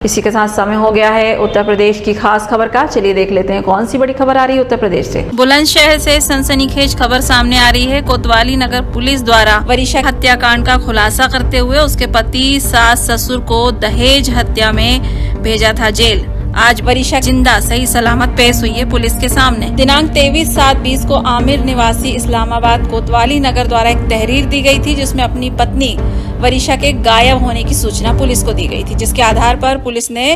इसी के साथ समय हो गया है उत्तर प्रदेश की खास खबर का। चलिए देख लेते हैं कौन सी बड़ी खबर आ रही है उत्तर प्रदेश से। बुलंदशहर से सनसनीखेज खबर सामने आ रही है। कोतवाली नगर पुलिस द्वारा वरिशा हत्याकांड का खुलासा करते हुए उसके पति सास ससुर को दहेज हत्या में भेजा था जेल। आज वरिशा जिंदा सही सलामत पेश हुई है पुलिस के सामने। दिनांक 23/7/20 को आमिर निवासी इस्लामाबाद कोतवाली नगर द्वारा एक तहरीर दी गई थी, जिसमें अपनी पत्नी वरिशा के गायब होने की सूचना पुलिस को दी गई थी, जिसके आधार पर पुलिस ने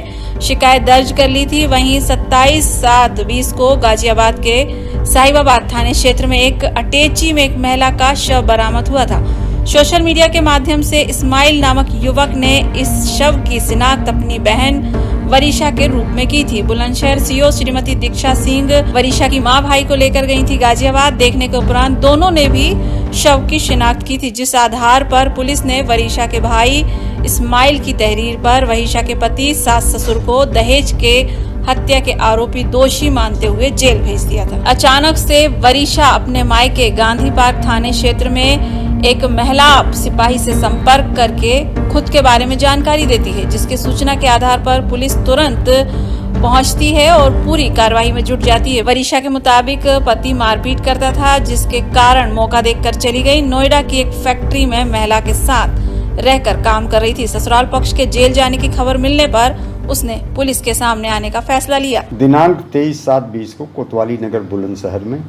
शिकायत दर्ज कर ली थी। वहीं 27/7/20 को गाजियाबाद के साहिबाबाद थाने क्षेत्र में एक अटैची में एक महिला का शव बरामद हुआ था। सोशल मीडिया के माध्यम से इस्माइल नामक युवक ने इस शव की शिनाख्त अपनी बहन वरिशा के रूप में की थी। बुलंदशहर सीओ श्रीमती दीक्षा सिंह वरिशा की मां भाई को लेकर गई थी गाजियाबाद। देखने के उपरांत दोनों ने भी शव की शिनाख्त की थी, जिस आधार पर पुलिस ने वरिशा के भाई इस्माइल की तहरीर पर वरिशा के पति सास ससुर को दहेज के हत्या के आरोपी दोषी मानते हुए जेल भेज दिया था। अचानक से वरिशा अपने मायके गांधी पार्क थाने क्षेत्र में एक महिला सिपाही से संपर्क करके खुद के बारे में जानकारी देती है, जिसकी सूचना के आधार पर पुलिस तुरंत पहुंचती है और पूरी कार्रवाई में जुट जाती है। वरिशा के मुताबिक पति मारपीट करता था, जिसके कारण मौका देखकर चली गई। नोएडा की एक फैक्ट्री में महिला के साथ रहकर काम कर रही थी। ससुराल पक्ष के जेल जाने की खबर मिलने पर उसने पुलिस के सामने आने का फैसला लिया। दिनांक 23/7/20 को कोतवाली नगर बुलंदशहर में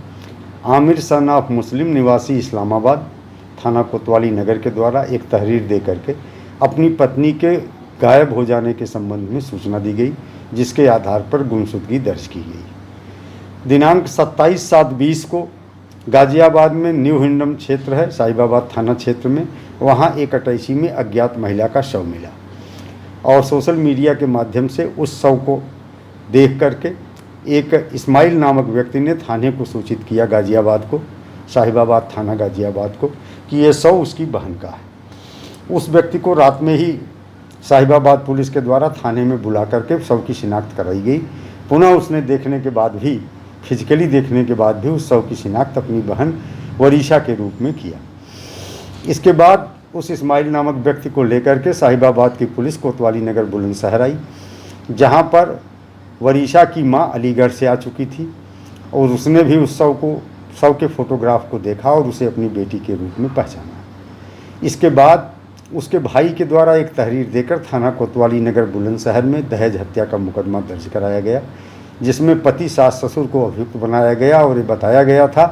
आमिर सन ऑफ मुस्लिम निवासी इस्लामाबाद थाना कोतवाली नगर के द्वारा एक तहरीर दे करके अपनी पत्नी के गायब हो जाने के संबंध में सूचना दी गई, जिसके आधार पर गुमशुदगी दर्ज की गई। दिनांक 27/7/20 को गाजियाबाद में न्यू हिंडम क्षेत्र है, साहिबाबाद थाना क्षेत्र में, वहाँ एक अटैची में अज्ञात महिला का शव मिला और सोशल मीडिया के माध्यम से उस शव को देख करके एक इस्माइल नामक व्यक्ति ने थाने को सूचित किया, गाजियाबाद को, साहिबाबाद थाना गाजियाबाद को, कि ये शव उसकी बहन का है। उस व्यक्ति को रात में ही साहिबाबाद पुलिस के द्वारा थाने में बुला करके शव की शिनाख्त कराई गई। पुनः उसने देखने के बाद भी, फिजिकली देखने के बाद भी उस शव की शिनाख्त अपनी बहन वरिशा के रूप में किया। इसके बाद उस इस्माइल नामक व्यक्ति को लेकर के साहिबाबाद की पुलिस कोतवाली नगर बुलंदशहर आई, जहां पर वरिशा की मां अलीगढ़ से आ चुकी थी और उसने भी उस शव के फोटोग्राफ को देखा और उसे अपनी बेटी के रूप में पहचाना। इसके बाद उसके भाई के द्वारा एक तहरीर देकर थाना कोतवाली नगर बुलंदशहर में दहेज हत्या का मुकदमा दर्ज कराया गया, जिसमें पति सास ससुर को अभियुक्त बनाया गया और ये बताया गया था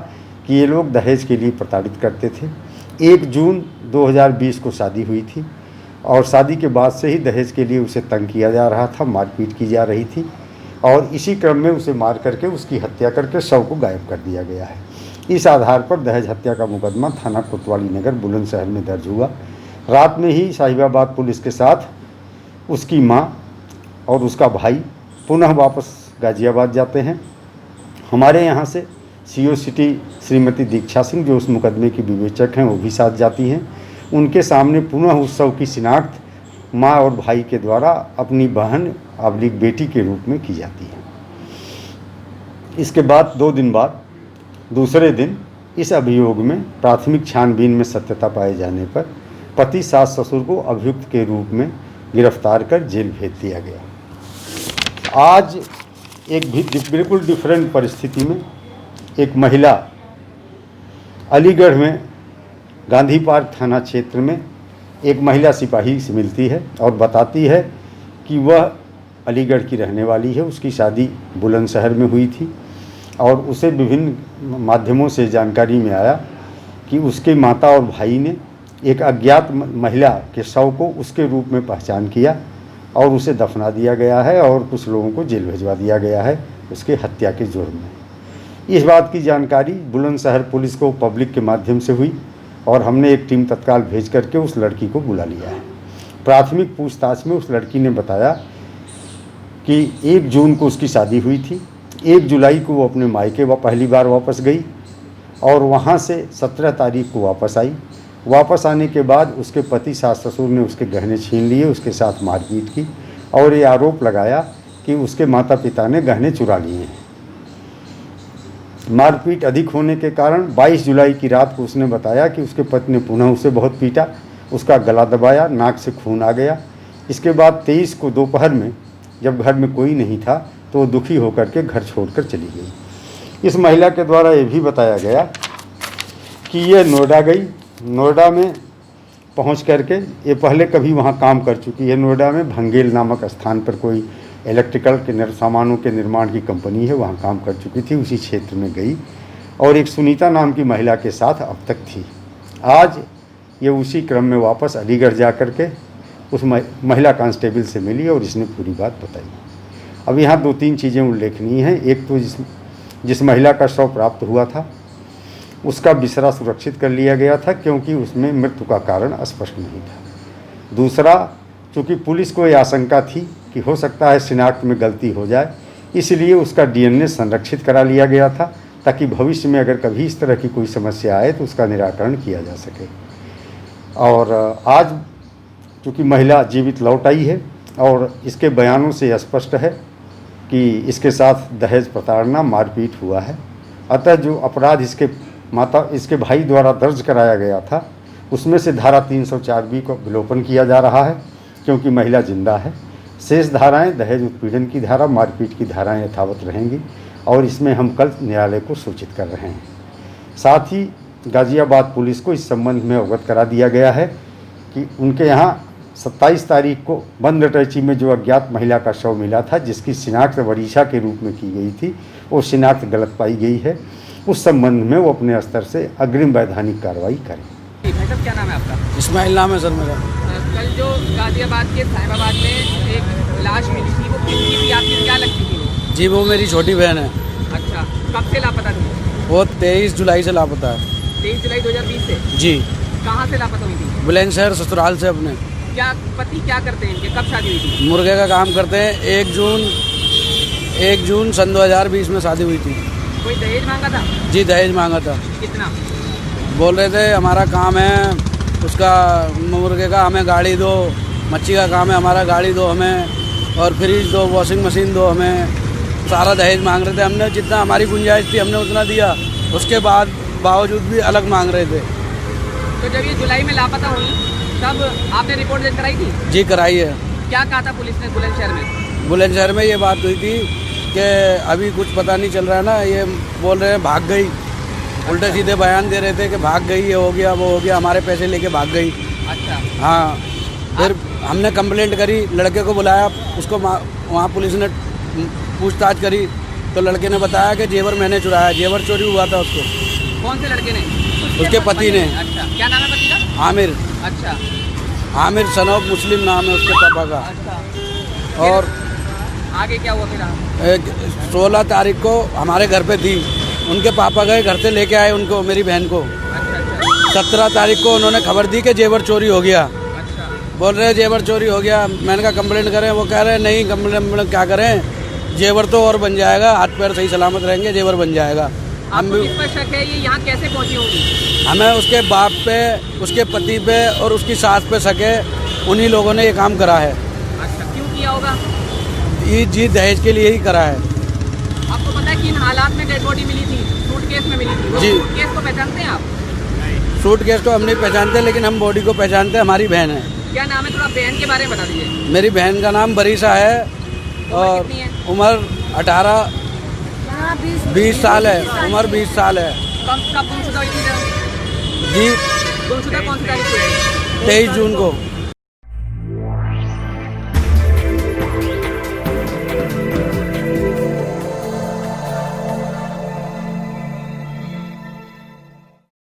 कि ये लोग दहेज के लिए प्रताड़ित करते थे। 1 जून 2020 को शादी हुई थी और शादी के बाद से ही दहेज के लिए उसे तंग किया जा रहा था, मारपीट की जा रही थी और इसी क्रम में उसे मार करके उसकी हत्या करके शव को गायब कर दिया गया है। इस आधार पर दहेज हत्या का मुकदमा थाना कोतवाली नगर बुलंदशहर में दर्ज हुआ। रात में ही साहिबाबाद पुलिस के साथ उसकी मां और उसका भाई पुनः वापस गाजियाबाद जाते हैं। हमारे यहाँ से सीओ सिटी श्रीमती दीक्षा सिंह, जो उस मुकदमे की विवेचक हैं, वो भी साथ जाती हैं। उनके सामने पुनः उस शव की शिनाख्त माँ और भाई के द्वारा अपनी बहन अबलिग बेटी के रूप में की जाती है। इसके बाद 2 दिन बाद दूसरे दिन इस अभियोग में प्राथमिक छानबीन में सत्यता पाए जाने पर पति सास ससुर को अभियुक्त के रूप में गिरफ्तार कर जेल भेज दिया गया। आज एक भी बिल्कुल डिफरेंट परिस्थिति में एक महिला अलीगढ़ में गांधी पार्क थाना क्षेत्र में एक महिला सिपाही से मिलती है और बताती है कि वह अलीगढ़ की रहने वाली है। उसकी शादी बुलंदशहर में हुई थी और उसे विभिन्न माध्यमों से जानकारी में आया कि उसके माता और भाई ने एक अज्ञात महिला के शव को उसके रूप में पहचान किया और उसे दफना दिया गया है और कुछ लोगों को जेल भिजवा दिया गया है उसके हत्या के जुर्म में। इस बात की जानकारी बुलंदशहर पुलिस को पब्लिक के माध्यम से हुई और हमने एक टीम तत्काल भेज करके उस लड़की को बुला लिया है। प्राथमिक पूछताछ में उस लड़की ने बताया कि 1 जून को उसकी शादी हुई थी, 1 जुलाई को वो अपने मायके पहली बार वापस गई और वहाँ से 17 तारीख को वापस आई। वापस आने के बाद उसके पति सास ससुर ने उसके गहने छीन लिए, उसके साथ मारपीट की और ये आरोप लगाया कि उसके माता पिता ने गहने चुरा लिए हैं। मारपीट अधिक होने के कारण 22 जुलाई की रात को उसने बताया कि उसके पति ने पुनः उसे बहुत पीटा, उसका गला दबाया, नाक से खून आ गया। इसके बाद 23 को दोपहर में जब घर में कोई नहीं था तो वो दुखी होकर के घर छोड़कर चली गई। इस महिला के द्वारा ये भी बताया गया कि ये नोएडा गई, नोएडा में पहुंच करके ये पहले कभी वहाँ काम कर चुकी है। नोएडा में भंगेल नामक स्थान पर कोई इलेक्ट्रिकल के सामानों के निर्माण की कंपनी है, वहाँ काम कर चुकी थी। उसी क्षेत्र में गई और एक सुनीता नाम की महिला के साथ अब तक थी। आज ये उसी क्रम में वापस अलीगढ़ जा कर के उस महिला कांस्टेबल से मिली और इसने पूरी बात बताई। अब यहाँ 2-3 चीज़ें उल्लेखनीय हैं। एक तो जिस महिला का शव प्राप्त हुआ था उसका बिसरा सुरक्षित कर लिया गया था क्योंकि उसमें मृत्यु का कारण स्पष्ट नहीं था। दूसरा, चूँकि पुलिस को ये आशंका थी कि हो सकता है शिनाख्त में गलती हो जाए, इसलिए उसका DNA संरक्षित करा लिया गया था ताकि भविष्य में अगर कभी इस तरह की कोई समस्या आए तो उसका निराकरण किया जा सके। और आज चूँकि महिला जीवित लौट आई है और इसके बयानों से स्पष्ट है कि इसके साथ दहेज प्रताड़ना, मारपीट हुआ है। अतः जो अपराध इसके भाई द्वारा दर्ज कराया गया था उसमें से धारा 304B को विलोपन किया जा रहा है क्योंकि महिला जिंदा है। शेष धाराएं दहेज उत्पीड़न की धारा, मारपीट की धाराएं यथावत रहेंगी और इसमें हम कल न्यायालय को सूचित कर रहे हैं। साथ ही गाज़ियाबाद पुलिस को इस संबंध में अवगत करा दिया गया है कि उनके यहाँ 27 तारीख को बंद अटैची में जो अज्ञात महिला का शव मिला था जिसकी शिनाख्त वरीशा के रूप में की गई थी, वो शिनाख्त गलत पाई गई है। उस संबंध में वो अपने स्तर से अग्रिम वैधानिक कार्रवाई करें। भाई साहब, क्या नाम है आपका? इस्माइल नाम है सर मेरा। कल जो गाजियाबाद के साहिबाबाद में एक लाश मिली थी, वो किसकी थी? आपकी क्या लगती थी वो? जी, वो मेरी छोटी बहन है। अच्छा, कब से लापता थी? वो 23 जुलाई से लापता है। 23 जुलाई 2020 से? जी। कहाँ से लापता हुई थी? बुलंदशहर ससुराल से अपने। क्या पति क्या करते हैं इनके? कब शादी हुई थी? मुर्गे का काम करते हैं। 1 जून सन 2020 में शादी हुई थी। कोई दहेज मांगा था? जी, दहेज मांगा था। कितना? बोल रहे थे हमारा काम है उसका मुर्गे का, हमें गाड़ी दो। मच्छी का काम है हमारा, गाड़ी दो हमें, और फ्रिज दो, वॉशिंग मशीन दो हमें। सारा दहेज मांग रहे थे। हमने जितना हमारी गुंजाइश थी हमने उतना दिया, उसके बावजूद भी अलग मांग रहे थे। तो जब ये जुलाई में लापता हुई तब आपने रिपोर्ट दर्ज कराई थी? जी, कराई है। क्या कहा था पुलिस ने बुलंदशहर में? बुलंदशहर में ये बात हुई थी कि अभी कुछ पता नहीं चल रहा है ना, ये बोल रहे हैं भाग गई। उल्टे सीधे बयान दे रहे थे कि भाग गई, ये हो गया वो हो गया, हमारे पैसे लेके भाग गई। अच्छा। हाँ, फिर हमने कंप्लेंट करी, लड़के को बुलाया, उसको वहाँ पुलिस ने पूछताछ करी तो लड़के ने बताया कि जेवर मैंने चुराया, जेवर चोरी हुआ था उसको। कौन से लड़के ने? उसके पति ने। अच्छा, क्या नाम है पति का? आमिर। अच्छा, आमिर सनौफ मुस्लिम नाम है उसके पापा का। अच्छा। और आगे क्या हुआ फिर? 16 तारीख को हमारे घर पे थी, उनके पापा गए घर से लेके आए उनको, मेरी बहन को। अच्छा। 17 तारीख को उन्होंने खबर दी कि जेवर चोरी हो गया। अच्छा। बोल रहे जेवर चोरी हो गया। मैंने कहा कंप्लेंट करें, वो कह रहे नहीं कंप्लेंट क्या करें, जेवर तो और बन जाएगा, हाथ पैर सही सलामत रहेंगे, जेवर बन जाएगा। हम भी किस पर शक है, ये यहाँ कैसे पहुँची होगी? हमें उसके बाप पे, उसके पति पे और उसकी सास पे शक है, उन्हीं लोगों ने ये काम करा है। अच्छा, क्यों किया होगा? ये जी दहेज के लिए ही करा है। आपको पता है कि इन हालात में डेड बॉडी मिली थी, सूटकेस में मिली थी? जी। सूटकेस को पहचानते हैं आप? सूटकेस को हम नहीं पहचानते, लेकिन हम बॉडी को पहचानते हैं, हमारी बहन है। क्या नाम है? थोड़ा बहन के बारे में बता दीजिए। मेरी बहन का नाम बरीसा है और उम्र 20 साल है। उम्र 20 साल है। कब गुमशुदा हुई थी? जी, गुमशुदा कौन सी तारीख को? 23 जून को।